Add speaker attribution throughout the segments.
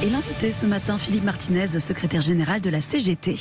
Speaker 1: Et l'invité ce matin, Philippe Martinez, secrétaire général de la CGT.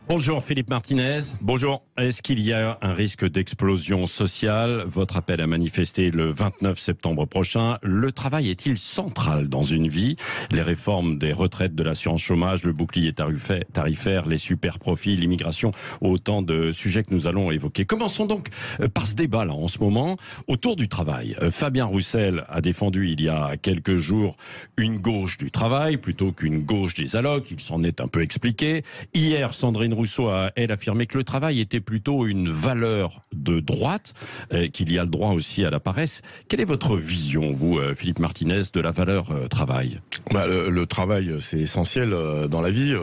Speaker 2: Bonjour Philippe Martinez.
Speaker 3: Bonjour.
Speaker 2: Est-ce qu'il y a un risque d'explosion sociale? Votre appel à manifester le 29 septembre prochain. Le travail est-il central dans une vie? Les réformes des retraites, de l'assurance chômage, le bouclier tarifaire, les super profits, l'immigration, autant de sujets que nous allons évoquer. Commençons donc par ce débat là en ce moment autour du travail. Fabien Roussel a défendu il y a quelques jours une gauche du travail plutôt qu'une gauche des allocs. Il s'en est un peu expliqué. Hier, Sandrine Rousseau a, elle, affirmé que le travail était plutôt une valeur de droite, qu'il y a le droit aussi à la paresse. Quelle est votre vision, vous, Philippe Martinez, de la valeur travail?
Speaker 3: Le travail, c'est essentiel dans la vie,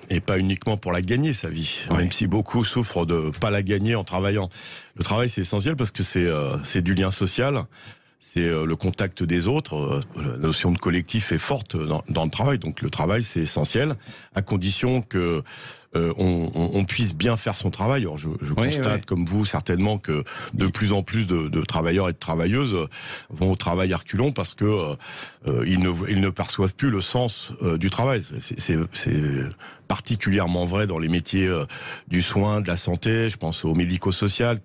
Speaker 3: et pas uniquement pour la gagner, sa vie.
Speaker 2: Ouais.
Speaker 3: Même si beaucoup souffrent de pas la gagner en travaillant. Le travail, c'est essentiel parce que c'est du lien social. C'est le contact des autres. La notion de collectif est forte dans le travail. Donc le travail, c'est essentiel, à condition que on puisse bien faire son travail. Alors je constate, comme vous certainement, que de plus en plus de travailleurs et de travailleuses vont au travail à reculons parce que ils ne perçoivent plus le sens du travail. C'est particulièrement vrai dans les métiers du soin, de la santé. Je pense au médico-social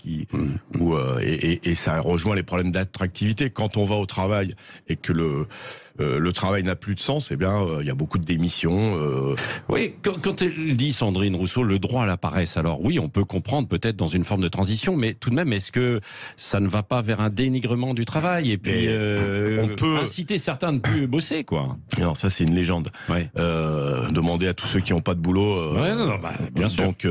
Speaker 3: et ça rejoint les problèmes d'attractivité. Quand on va au travail et que le travail n'a plus de sens, eh bien, il y a beaucoup de démissions.
Speaker 2: Oui, quand elle dit, Sandrine Rousseau, le droit à la paresse, alors oui, on peut comprendre peut-être dans une forme de transition, mais tout de même, est-ce que ça ne va pas vers un dénigrement du travail et puis
Speaker 3: on peut
Speaker 2: inciter certains à ne plus bosser, quoi?
Speaker 3: Non, ça c'est une légende.
Speaker 2: Ouais.
Speaker 3: Demandez à tous ceux qui n'ont pas de boulot.
Speaker 2: Bien sûr.
Speaker 3: Donc,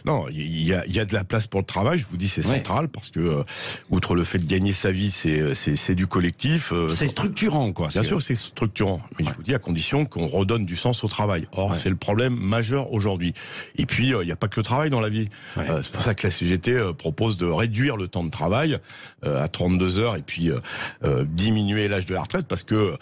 Speaker 3: non, il y a de la place pour le travail. Je vous dis, c'est central parce que, outre le fait de gagner sa vie, c'est du collectif.
Speaker 2: C'est structurant, quoi.
Speaker 3: Bien sûr, c'est structurant. Mais je vous dis, à condition qu'on redonne du sens au travail. Or, c'est le problème majeur aujourd'hui. Et puis, il n'y a pas que le travail dans la vie.
Speaker 2: Ouais.
Speaker 3: C'est pour ça que la CGT propose de réduire le temps de travail à 32 heures et puis diminuer l'âge de la retraite parce que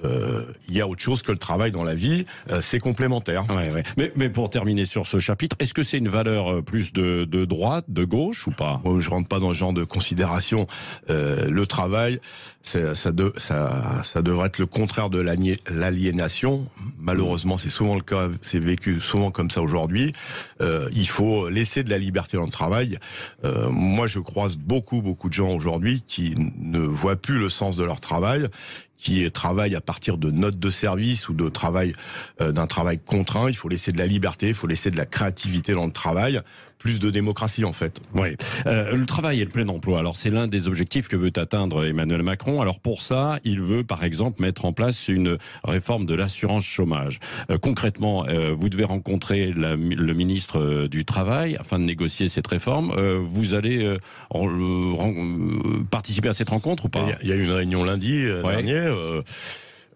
Speaker 3: il y a autre chose que le travail dans la vie. C'est complémentaire.
Speaker 2: Ouais. Mais pour terminer sur ce chapitre, est-ce que c'est une valeur plus de droite, de gauche ou pas?
Speaker 3: Moi, je rentre pas dans ce genre de considération. Le travail, ça devrait être le contraire de l'aliénation. Malheureusement, c'est souvent le cas, c'est vécu souvent comme ça aujourd'hui. Il faut laisser de la liberté dans le travail. Moi, je croise beaucoup de gens aujourd'hui qui ne voient plus le sens de leur travail, qui travaillent à partir de notes de service ou de travail d'un travail contraint. Il faut laisser de la liberté, il faut laisser de la créativité dans le travail, plus de démocratie en fait.
Speaker 2: Oui. Le travail et le plein emploi, alors c'est l'un des objectifs que veut atteindre Emmanuel Macron. Alors pour ça, il veut par exemple mettre en place une réforme de l'assurance chômage. Concrètement, vous devez rencontrer le ministre du Travail afin de négocier cette réforme. Vous allez participer à cette rencontre ou pas?
Speaker 3: Il y a eu une réunion lundi dernier.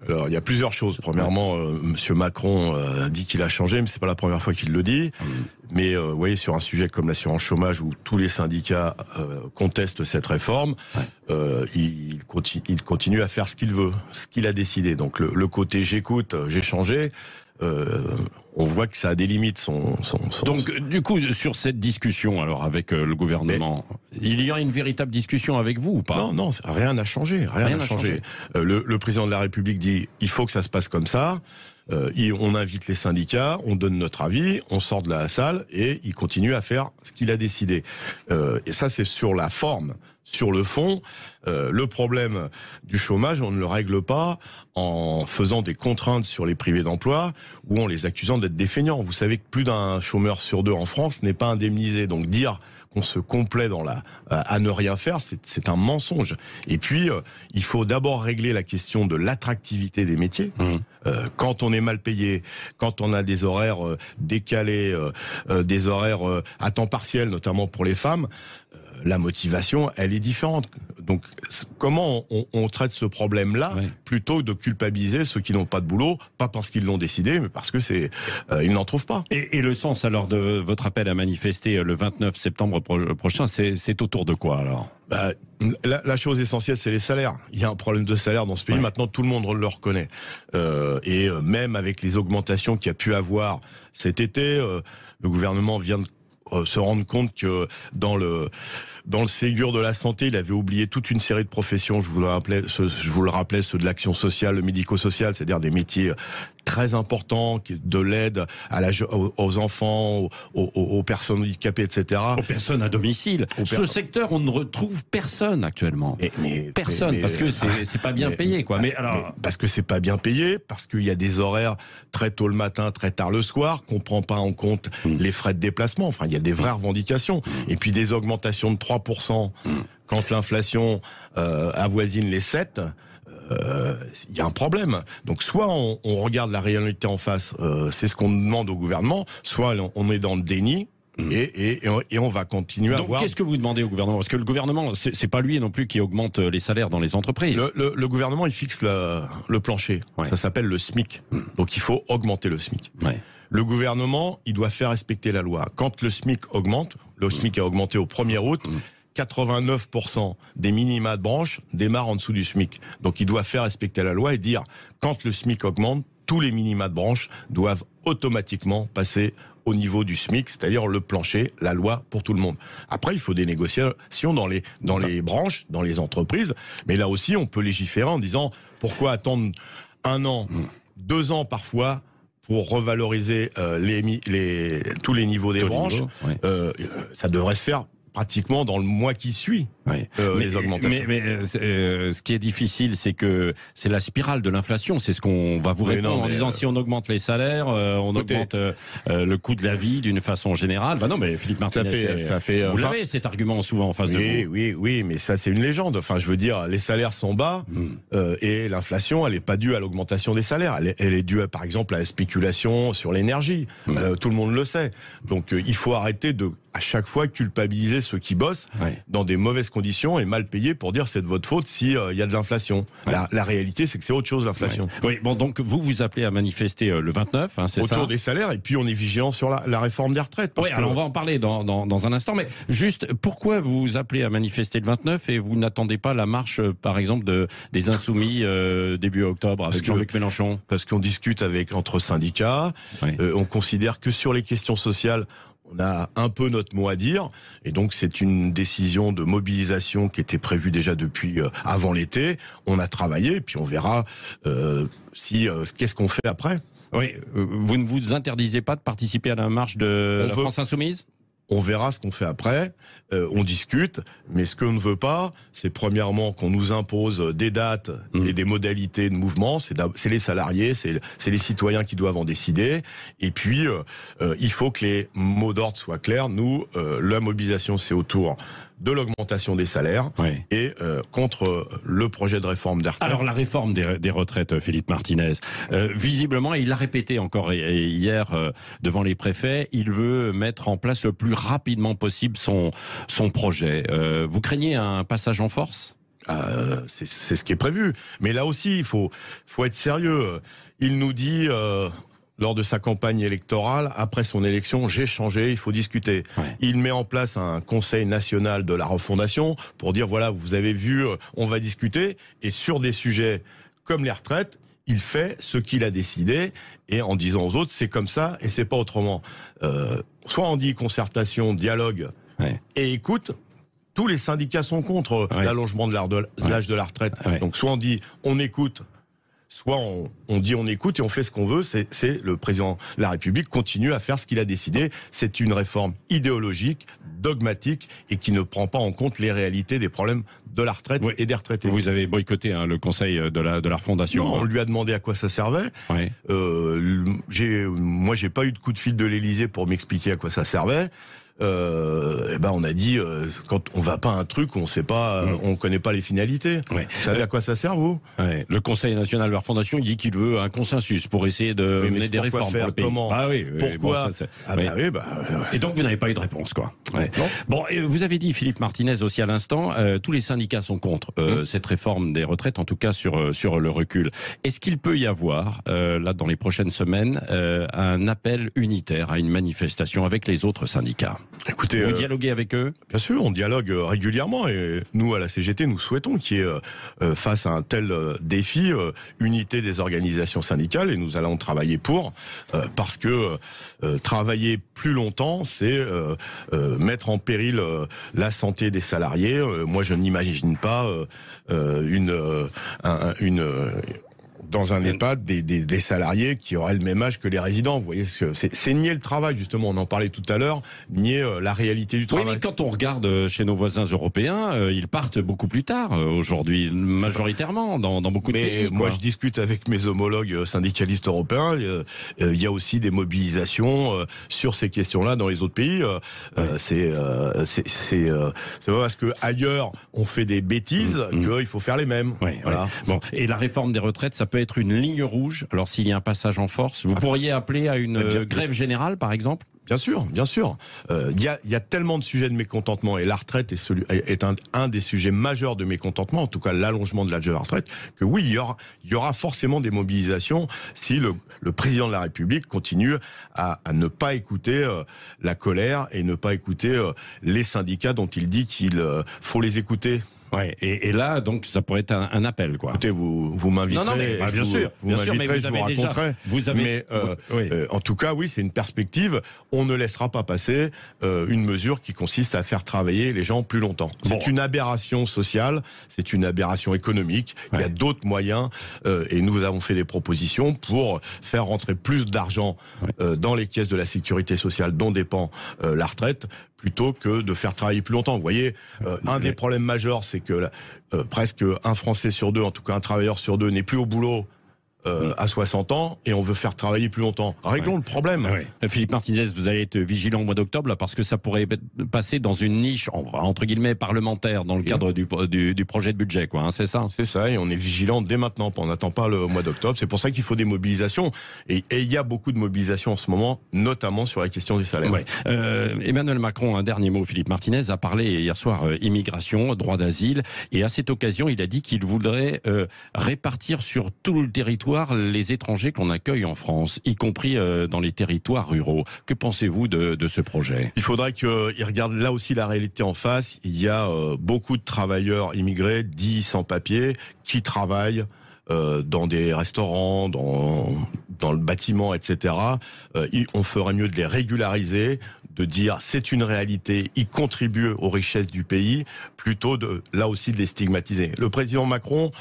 Speaker 3: Alors, il y a plusieurs choses. Premièrement, Monsieur Macron dit qu'il a changé, mais c'est pas la première fois qu'il le dit. Mais vous voyez, sur un sujet comme l'assurance chômage, où tous les syndicats contestent cette réforme, il continue à faire ce qu'il veut, ce qu'il a décidé. Donc le côté j'écoute, j'ai changé. On voit que ça a des limites.
Speaker 2: Donc, du coup, sur cette discussion, alors avec le gouvernement, il y a une véritable discussion avec vous ou pas?
Speaker 3: Non, rien n'a changé. Rien n'a changé. Le président de la République dit il faut que ça se passe comme ça. On invite les syndicats, on donne notre avis, on sort de la salle et il continue à faire ce qu'il a décidé. Et ça, c'est sur la forme. Sur le fond, le problème du chômage, on ne le règle pas en faisant des contraintes sur les privés d'emploi ou en les accusant d'être des feignants. Vous savez que plus d'un chômeur sur deux en France n'est pas indemnisé. Donc dire qu'on se complaît à ne rien faire, c'est un mensonge. Et puis, il faut d'abord régler la question de l'attractivité des métiers. Quand on est mal payé, quand on a des horaires décalés, des horaires à temps partiel, notamment pour les femmes, la motivation, elle est différente. Donc, comment on traite ce problème-là plutôt que de culpabiliser ceux qui n'ont pas de boulot, pas parce qu'ils l'ont décidé, mais parce que ils n'en trouvent pas.
Speaker 2: Et le sens alors de votre appel à manifester le 29 septembre prochain, c'est autour de quoi alors?
Speaker 3: La chose essentielle, c'est les salaires. Il y a un problème de salaire dans ce pays. Maintenant, tout le monde le reconnaît. Et même avec les augmentations qu'il y a pu avoir cet été, le gouvernement vient de se rendre compte que dans le Ségur de la santé, il avait oublié toute une série de professions. Je vous le rappelais, ceux de l'action sociale, le médico-social, c'est-à-dire des métiers très important, de l'aide aux enfants, aux personnes handicapées, etc.
Speaker 2: Aux personnes à domicile. Ce secteur, on ne retrouve personne actuellement. Personne, parce que c'est pas bien payé, quoi.
Speaker 3: Parce que c'est pas bien payé, parce qu'il y a des horaires très tôt le matin, très tard le soir, qu'on prend pas en compte les frais de déplacement. Enfin, il y a des vraies revendications. Et puis des augmentations de 3% quand l'inflation avoisine les 7%. Il y a un problème. Donc soit on regarde la réalité en face, c'est ce qu'on demande au gouvernement, soit on est dans le déni. Et on va continuer à voir.
Speaker 2: Donc qu'est-ce que vous demandez au gouvernement? Parce que le gouvernement, c'est pas lui non plus qui augmente les salaires dans les entreprises.
Speaker 3: Le gouvernement, il fixe le plancher. Ouais. Ça s'appelle le SMIC. Donc il faut augmenter le SMIC. Ouais. Le gouvernement, il doit faire respecter la loi. Quand le SMIC augmente, le SMIC a augmenté au 1er août, 89% des minima de branche démarrent en dessous du SMIC. Donc il doit faire respecter la loi et dire, quand le SMIC augmente, tous les minima de branche doivent automatiquement passer au niveau du SMIC, c'est-à-dire le plancher, la loi pour tout le monde. Après, il faut des négociations dans les branches, dans les entreprises, mais là aussi, on peut légiférer en disant, pourquoi attendre 1 an, 2 ans parfois, pour revaloriser tous les niveaux des branches, ça devrait se faire pratiquement dans le mois qui suit. Les augmentations.
Speaker 2: Mais ce qui est difficile, c'est que c'est la spirale de l'inflation. C'est ce qu'on va vous répondre en disant si on augmente les salaires, on augmente le coût de la vie d'une façon générale. Bah non, mais Philippe Martinez, vous l'avez cet argument souvent en face de vous.
Speaker 3: Oui, mais ça c'est une légende. Enfin, je veux dire, les salaires sont bas et l'inflation, elle n'est pas due à l'augmentation des salaires. Elle est due, par exemple, à la spéculation sur l'énergie. Tout le monde le sait. Donc, il faut arrêter de, à chaque fois, culpabiliser ceux qui bossent dans des mauvaises conditions et mal payés pour dire c'est de votre faute s'il y a de l'inflation. La réalité, c'est que c'est autre chose, l'inflation.
Speaker 2: Oui, bon, donc vous appelez à manifester le 29, c'est ça?
Speaker 3: Autour des salaires, et puis on est vigilant sur la réforme des retraites.
Speaker 2: Oui, alors on va en parler dans un instant, mais juste, pourquoi vous appelez à manifester le 29 et vous n'attendez pas la marche, par exemple, des Insoumis début octobre avec Jean-Luc Mélenchon?
Speaker 3: Parce qu'on discute entre syndicats, on considère que sur les questions sociales, on a un peu notre mot à dire, et donc c'est une décision de mobilisation qui était prévue déjà depuis avant l'été. On a travaillé, et puis on verra qu'est-ce qu'on fait après.
Speaker 2: Oui, vous ne vous interdisez pas de participer à la marche de la France Insoumise ?
Speaker 3: On verra ce qu'on fait après, on discute, mais ce qu'on ne veut pas, c'est premièrement qu'on nous impose des dates et des modalités de mouvement, c'est les salariés, c'est les citoyens qui doivent en décider, et puis il faut que les mots d'ordre soient clairs. Nous, la mobilisation, c'est autour de l'augmentation des salaires et contre le projet de réforme des retraites.
Speaker 2: Alors la réforme des retraites, Philippe Martinez, visiblement, il l'a répété encore hier devant les préfets, il veut mettre en place le plus rapidement possible son projet. Vous craignez un passage en force ?
Speaker 3: C'est ce qui est prévu. Mais là aussi, il faut être sérieux. Il nous dit... lors de sa campagne électorale, après son élection, j'ai changé, il faut discuter. Il met en place un conseil national de la refondation pour dire, voilà, vous avez vu, on va discuter. Et sur des sujets comme les retraites, il fait ce qu'il a décidé, et en disant aux autres, c'est comme ça et c'est pas autrement. Soit on dit concertation, dialogue et écoute. Tous les syndicats sont contre l'allongement de l'âge de la retraite. Donc soit on dit, on écoute, soit on dit on écoute et on fait ce qu'on veut. C'est le président de la République continue à faire ce qu'il a décidé. C'est une réforme idéologique, dogmatique et qui ne prend pas en compte les réalités des problèmes de la retraite et des retraités.
Speaker 2: Vous avez boycotté le conseil de la refondation.
Speaker 3: Non, on lui a demandé à quoi ça servait. Moi, j'ai pas eu de coup de fil de l'Élysée pour m'expliquer à quoi ça servait. On a dit quand on va pas à un truc, on sait pas, on connaît pas les finalités. Vous savez à quoi ça sert, vous ?
Speaker 2: Le Conseil national de la refondation, il dit qu'il veut un consensus pour essayer de mener des réformes pour le pays.
Speaker 3: Comment ? Pourquoi ?
Speaker 2: Et donc vous n'avez pas eu de réponse, quoi. Bon, vous avez dit, Philippe Martinez, aussi à l'instant, tous les syndicats sont contre cette réforme des retraites, en tout cas sur le recul. Est-ce qu'il peut y avoir, là, dans les prochaines semaines, un appel unitaire à une manifestation avec les autres syndicats ?
Speaker 3: Écoutez,
Speaker 2: vous dialoguez avec eux ?
Speaker 3: Bien sûr, on dialogue régulièrement et nous, à la CGT, nous souhaitons qu'il y ait, face à un tel défi, unité des organisations syndicales et nous allons travailler parce que travailler plus longtemps, c'est mettre en péril la santé des salariés. Moi, je n'imagine pas dans un EHPAD des salariés qui auraient le même âge que les résidents. Vous voyez, c'est nier le travail, justement. On en parlait tout à l'heure, nier la réalité du travail.
Speaker 2: Oui, mais quand on regarde chez nos voisins européens, ils partent beaucoup plus tard aujourd'hui, majoritairement, dans beaucoup de pays.
Speaker 3: Mais moi, je discute avec mes homologues syndicalistes européens. Il y a aussi des mobilisations sur ces questions-là dans les autres pays. C'est pas parce que ailleurs on fait des bêtises qu'il faut faire les mêmes.
Speaker 2: Oui,
Speaker 3: voilà.
Speaker 2: Bon, et la réforme des retraites, ça peut être une ligne rouge. Alors s'il y a un passage en force, vous pourriez appeler à une grève générale, par exemple?
Speaker 3: Bien sûr, bien sûr. Il y a tellement de sujets de mécontentement et la retraite est un des sujets majeurs de mécontentement, en tout cas l'allongement de l'âge de la retraite, que oui, il y aura forcément des mobilisations si le président de la République continue à ne pas écouter la colère et ne pas écouter les syndicats dont il dit qu'il faut les écouter.
Speaker 2: Ouais, et là, donc, ça pourrait être un appel, quoi.
Speaker 3: Écoutez, vous m'inviterez.
Speaker 2: Non, mais bien sûr,
Speaker 3: vous m'inviterez, je vous raconterai. Mais en tout cas, oui, c'est une perspective. On ne laissera pas passer une mesure qui consiste à faire travailler les gens plus longtemps. C'est une aberration sociale, c'est une aberration économique. Il y a d'autres moyens, et nous avons fait des propositions pour faire rentrer plus d'argent dans les caisses de la sécurité sociale dont dépend la retraite, plutôt que de faire travailler plus longtemps. Vous voyez, un des problèmes majeurs, c'est que presque un Français sur deux, en tout cas un travailleur sur deux, n'est plus au boulot à 60 ans et on veut faire travailler plus longtemps. Réglons le problème.
Speaker 2: Philippe Martinez, vous allez être vigilant au mois d'octobre là, parce que ça pourrait passer dans une niche entre guillemets parlementaire dans le cadre du projet de budget, quoi. Hein, c'est ça. C'est ça,
Speaker 3: et on est vigilant dès maintenant. On n'attend pas le mois d'octobre. C'est pour ça qu'il faut des mobilisations. Et il y a beaucoup de mobilisations en ce moment, notamment sur la question des salaires.
Speaker 2: Emmanuel Macron, un dernier mot. Philippe Martinez a parlé hier soir immigration, droit d'asile, et à cette occasion, il a dit qu'il voudrait répartir sur tout le territoire les étrangers qu'on accueille en France, y compris dans les territoires ruraux. Que pensez-vous de ce projet?
Speaker 3: Il faudrait qu'ils regardent là aussi la réalité en face. Il y a beaucoup de travailleurs immigrés, dits sans papier, qui travaillent dans des restaurants, dans le bâtiment, etc. On ferait mieux de les régulariser, de dire c'est une réalité, ils contribuent aux richesses du pays, plutôt là aussi de les stigmatiser. Le président Macron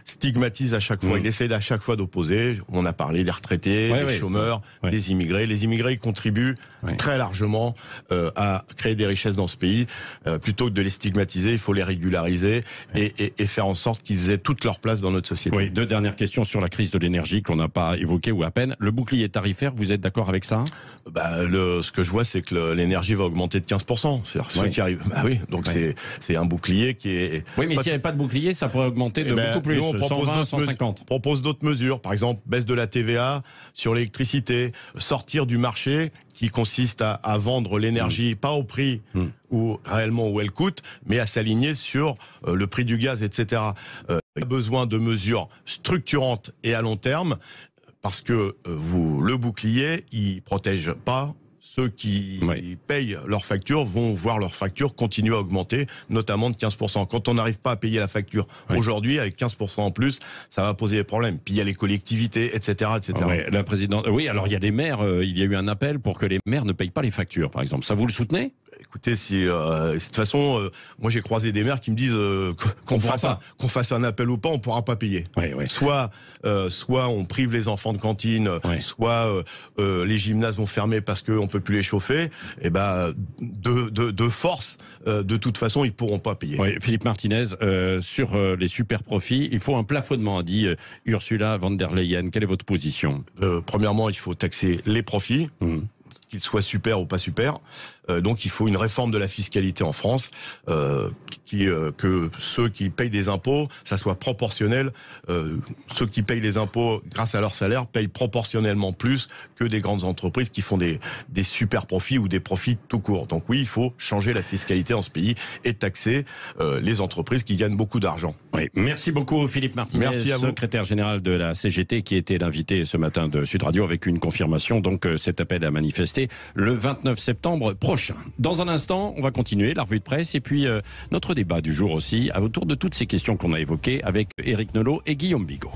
Speaker 3: stigmatise à chaque fois, il essaie à chaque fois d'opposer. On a parlé des retraités, des chômeurs, des immigrés. Les immigrés ils contribuent très largement à créer des richesses dans ce pays. Plutôt que de les stigmatiser, il faut les régulariser et faire en sorte qu'ils aient toute leur place dans notre société.
Speaker 2: Oui, deux dernières questions sur la crise de l'énergie qu'on n'a pas évoquée ou à peine. Le bouclier tarifaire, vous êtes d'accord avec ça?
Speaker 3: Ce que je vois, c'est que l'énergie va augmenter de 15%. C'est-à-dire ceux qui arrivent. Donc c'est un bouclier qui est...
Speaker 2: Oui, mais s'il n'y avait pas de bouclier, ça pourrait augmenter de beaucoup plus. 120, 150.
Speaker 3: On propose d'autres mesures. Par exemple, baisse de la TVA sur l'électricité, sortir du marché qui consiste à vendre l'énergie pas au prix où réellement où elle coûte, mais à s'aligner sur le prix du gaz, etc. Il y a besoin de mesures structurantes et à long terme, parce que le bouclier, il protège pas. Ceux qui payent leurs factures vont voir leurs factures continuer à augmenter, notamment de 15%. Quand on n'arrive pas à payer la facture aujourd'hui, avec 15% en plus, ça va poser des problèmes. Puis il y a les collectivités, etc.
Speaker 2: La présidente... Oui, alors il y a des maires, il y a eu un appel pour que les maires ne payent pas les factures, par exemple. Ça, vous le soutenez?
Speaker 3: Écoutez, de toute façon, moi j'ai croisé des maires qui me disent qu'on fasse un appel ou pas, on ne pourra pas payer. Soit on prive les enfants de cantine, soit les gymnases vont fermer parce qu'on ne peut plus les chauffer. Et de force, de toute façon, ils ne pourront pas payer.
Speaker 2: Philippe Martinez, sur les super profits, il faut un plafonnement, a dit Ursula von der Leyen. Quelle est votre position?
Speaker 3: Premièrement, il faut taxer les profits. Qu'ils soient super ou pas super. Donc il faut une réforme de la fiscalité en France, que ceux qui payent des impôts, ça soit proportionnel. Ceux qui payent les impôts grâce à leur salaire payent proportionnellement plus que des grandes entreprises qui font des super profits ou des profits tout court. Donc oui, il faut changer la fiscalité en ce pays et taxer les entreprises qui gagnent beaucoup d'argent.
Speaker 2: Merci beaucoup Philippe Martinez, secrétaire général de la CGT, qui était l'invité ce matin de Sud Radio, avec une confirmation, donc cet appel à manifester le 29 septembre prochain. Dans un instant, on va continuer la revue de presse et puis notre débat du jour aussi, autour de toutes ces questions qu'on a évoquées avec Éric Nolot et Guillaume Bigot.